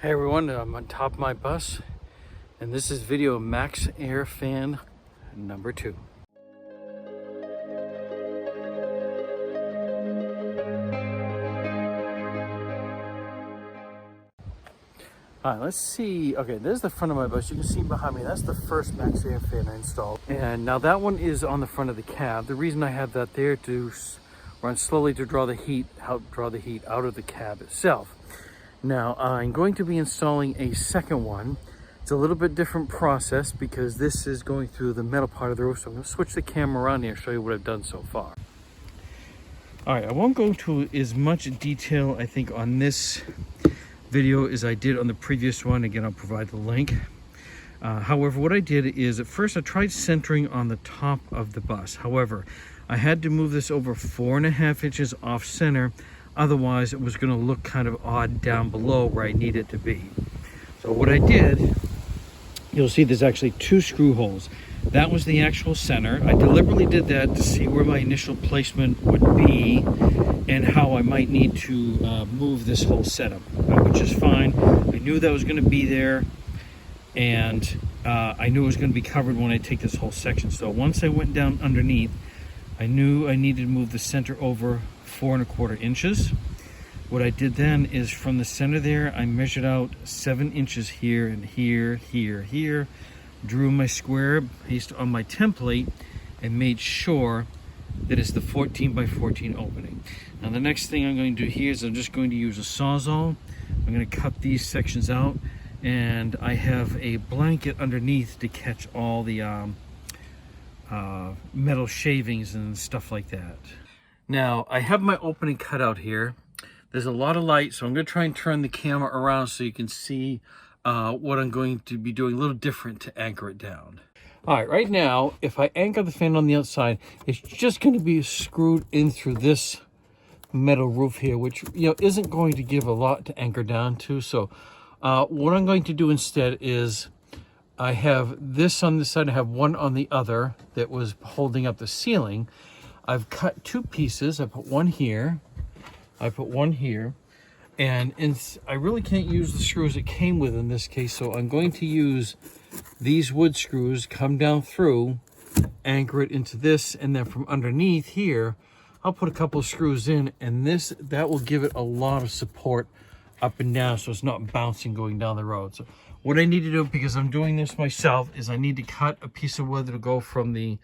Hey everyone, I'm on top of my bus, and this is video of Maxxair fan number 2. Alright, let's see. Okay, there's the front of my bus. You can see behind me, that's the first Maxxair fan I installed. And now that one is on the front of the cab. The reason I have that there to run slowly to help draw the heat out of the cab itself. Now, I'm going to be installing a second one. It's a little bit different process because this is going through the metal part of the roof. So I'm going to switch the camera around here and show you what I've done so far. All right, I won't go into as much detail, I think, on this video as I did on the previous one. Again, I'll provide the link. However, what I did is at first I tried centering on the top of the bus. However, I had to move this over 4.5 inches off center. Otherwise, it was going to look kind of odd down below where I need it to be. So what I did, you'll see there's actually 2 screw holes. That was the actual center. I deliberately did that to see where my initial placement would be and how I might need to move this whole setup, which is fine. I knew that was going to be there, and I knew it was going to be covered when I take this whole section. So once I went down underneath, I knew I needed to move the center over 4.25 inches. What I did then is from the center there, I measured out 7 inches here and here, here, drew my square based on my template, and made sure that it's the 14 by 14 opening. Now the next thing I'm going to do here is I'm just going to use a Sawzall. I'm going to cut these sections out, and I have a blanket underneath to catch all the metal shavings and stuff like that. Now, I have my opening cut out here. There's a lot of light, so I'm going to try and turn the camera around so you can see what I'm going to be doing a little different to anchor it down. All right, right now, if I anchor the fan on the outside, it's just going to be screwed in through this metal roof here, which, you know, isn't going to give a lot to anchor down to. So what I'm going to do instead is I have this on this side, I have one on the other that was holding up the ceiling. I've cut 2 pieces. I put one here, I put one here, and I really can't use the screws it came with in this case, so I'm going to use these wood screws, come down through, anchor it into this, and then from underneath here, I'll put a couple of screws in, and that will give it a lot of support up and down so it's not bouncing going down the road. So what I need to do, because I'm doing this myself, is I need to cut a piece of wood that'll go from the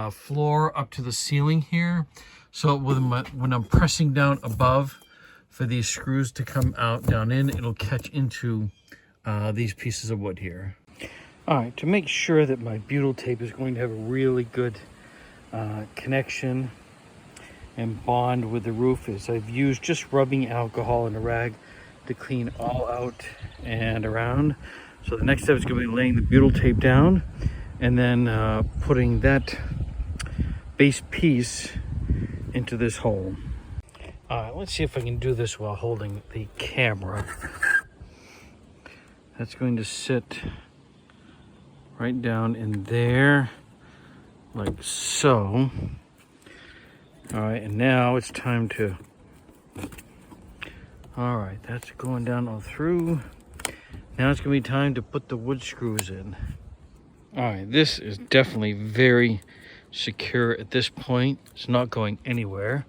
floor up to the ceiling here, so when I'm pressing down above for these screws to come out down in, it'll catch into these pieces of wood here. All right, to make sure that my butyl tape is going to have a really good connection and bond with the roof, is I've used just rubbing alcohol in a rag to clean all out and around. So the next step is going to be laying the butyl tape down and then putting that base piece into this hole. All right, let's see if I can do this while holding the camera. That's going to sit right down in there, like so. All right, and now it's time to, all right, that's going down all through. Now it's gonna be time to put the wood screws in. All right, this is definitely very secure at this point. It's not going anywhere.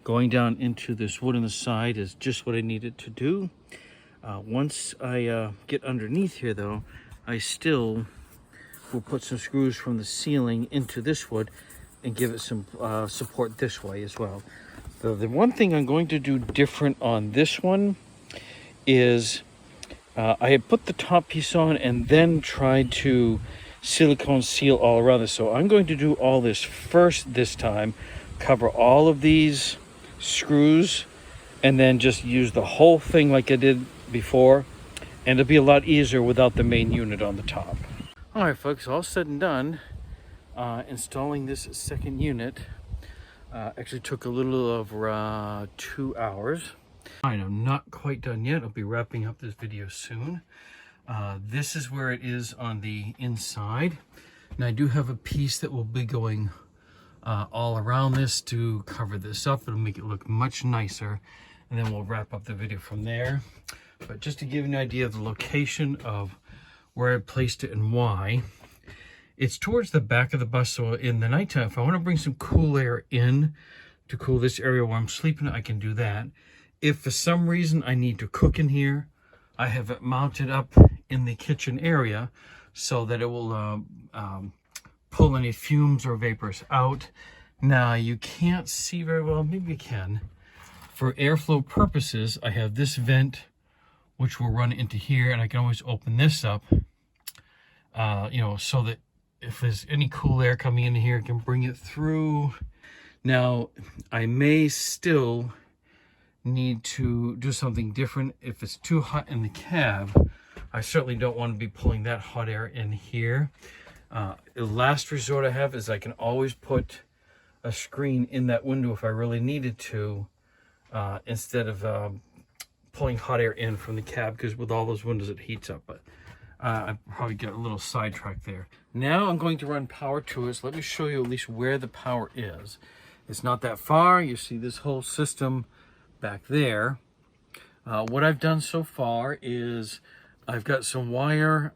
Going down into this wood on the side is just what I needed to do. Once I get underneath here though, I still will put some screws from the ceiling into this wood and give it some support this way as well. The one thing I'm going to do different on this one is I had put the top piece on and then tried to silicone seal all around this. So I'm going to do all this first this time, cover all of these screws, and then just use the whole thing like I did before, and it'll be a lot easier without the main unit on the top. All right, folks, all said and done, installing this second unit actually took a little over 2 hours. All right, I'm not quite done yet. I'll be wrapping up this video soon. This is where it is on the inside. And I do have a piece that will be going all around this to cover this up. It'll make it look much nicer. And then we'll wrap up the video from there. But just to give you an idea of the location of where I placed it and why, it's towards the back of the bus. So in the nighttime, if I want to bring some cool air in to cool this area where I'm sleeping, I can do that. If for some reason I need to cook in here, I have it mounted up in the kitchen area so that it will pull any fumes or vapors out. Now you can't see very well, maybe you can. For airflow purposes, I have this vent which will run into here, and I can always open this up, you know, so that if there's any cool air coming in here, I can bring it through. Now, I may still need to do something different. If it's too hot in the cab, I certainly don't want to be pulling that hot air in here. The last resort I have is I can always put a screen in that window if I really needed to, instead of pulling hot air in from the cab, because with all those windows it heats up. But I probably get a little sidetracked there. Now I'm going to run power to it. So let me show you at least where the power is. It's not that far. You see this whole system back there. What I've done so far is I've got some wire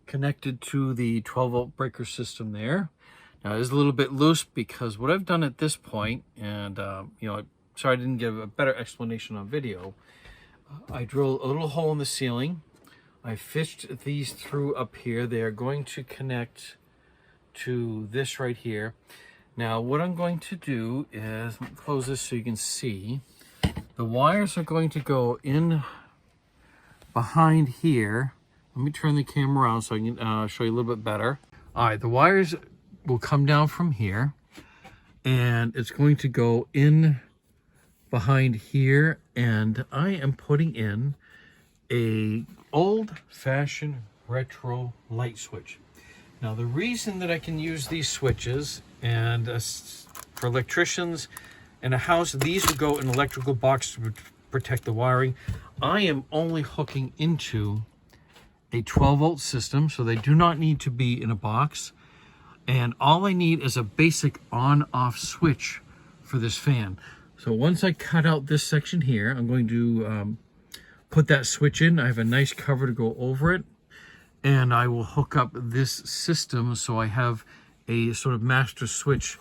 connected to the 12-volt breaker system there. Now it is a little bit loose because what I've done at this point, and you know, sorry I didn't give a better explanation on video. I drilled a little hole in the ceiling. I fished these through up here. They are going to connect to this right here. Now what I'm going to do is close this so you can see. The wires are going to go in behind here. Let me turn the camera around so I can show you a little bit better. All right, the wires will come down from here, and it's going to go in behind here, and I am putting in a old-fashioned retro light switch. Now the reason that I can use these switches, and for electricians in a house, these will go in an electrical box to protect the wiring. I am only hooking into a 12-volt system, so they do not need to be in a box. And all I need is a basic on-off switch for this fan. So once I cut out this section here, I'm going to put that switch in. I have a nice cover to go over it, and I will hook up this system so I have a sort of master switch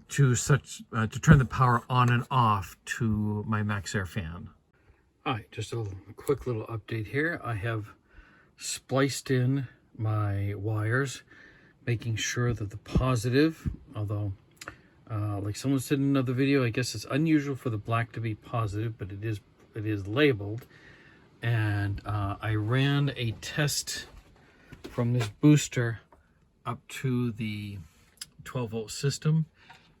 to turn the power on and off to my Maxxair fan. All right, just a quick little update here. I have spliced in my wires, making sure that the positive, although like someone said in another video, I guess it's unusual for the black to be positive, but it is labeled. And I ran a test from this booster up to the 12-volt system,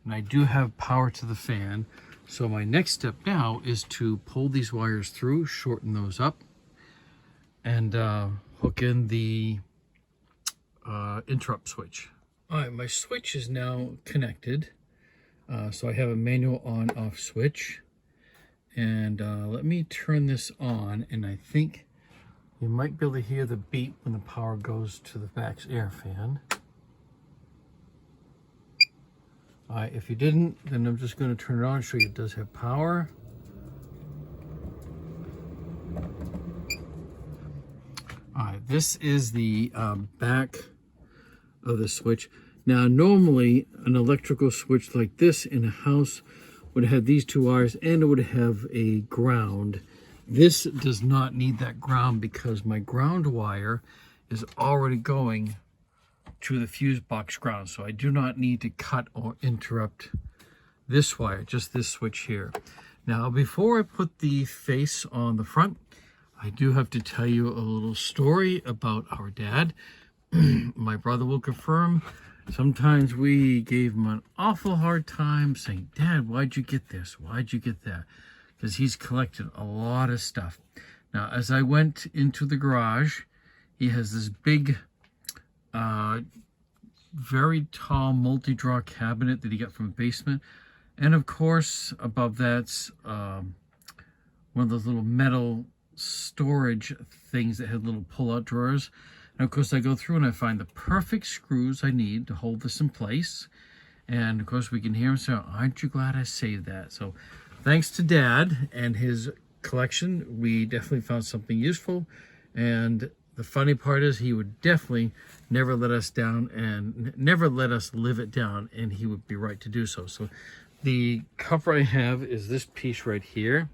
and I do have power to the fan. So my next step now is to pull these wires through, shorten those up, and hook in the interrupt switch. All right, my switch is now connected. So I have a manual on-off switch. And let me turn this on, and I think you might be able to hear the beep when the power goes to the Maxxair fan. All right, if you didn't, then I'm just going to turn it on and show you it does have power. All right, this is the back of the switch. Now, normally an electrical switch like this in a house would have these two wires, and it would have a ground. This does not need that ground because my ground wire is already going to the fuse box ground, so I do not need to cut or interrupt this wire, just this switch here. Now, before I put the face on the front, I do have to tell you a little story about our dad. My brother will confirm. Sometimes we gave him an awful hard time saying, "Dad, why'd you get this? Why'd you get that?" Because he's collected a lot of stuff. Now, as I went into the garage, he has this big, very tall multi-drawer cabinet that he got from a basement. And of course, above that's one of those little metal storage things that had little pull-out drawers. And of course, I go through and I find the perfect screws I need to hold this in place. And of course, we can hear him say, "Aren't you glad I saved that?" So thanks to Dad and his collection. We definitely found something useful, and the funny part is he would definitely never let us down and never let us live it down, and he would be right to do so. So the cover I have is this piece right here.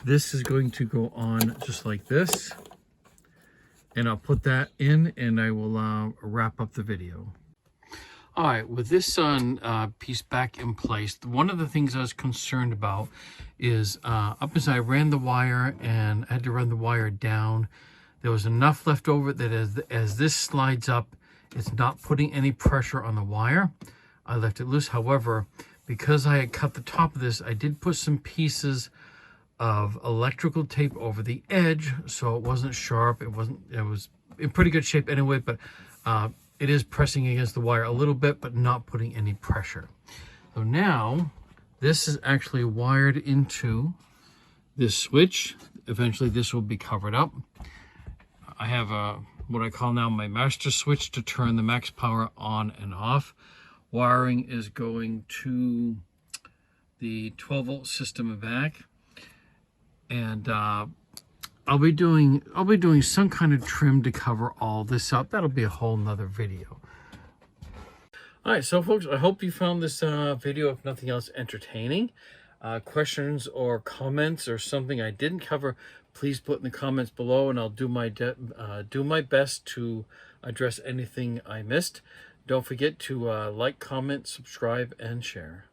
This is going to go on just like this, and I'll put that in and I will wrap up the video. All right, with this piece back in place, one of the things I was concerned about is up as I ran the wire and I had to run the wire down, there was enough left over that as this slides up, it's not putting any pressure on the wire. I left it loose. However, because I had cut the top of this, I did put some pieces of electrical tape over the edge, so it wasn't sharp. It was in pretty good shape anyway, but it is pressing against the wire a little bit, but not putting any pressure. So now this is actually wired into this switch. Eventually this will be covered up. I have what I call now my master switch to turn the max power on and off. Wiring is going to the 12-volt system and back, and I'll be doing some kind of trim to cover all this up. That'll be a whole nother video. All right, so folks, I hope you found this video, if nothing else, entertaining. Questions or comments or something I didn't cover, please put in the comments below, and I'll do my best to address anything I missed. Don't forget to like, comment, subscribe, and share.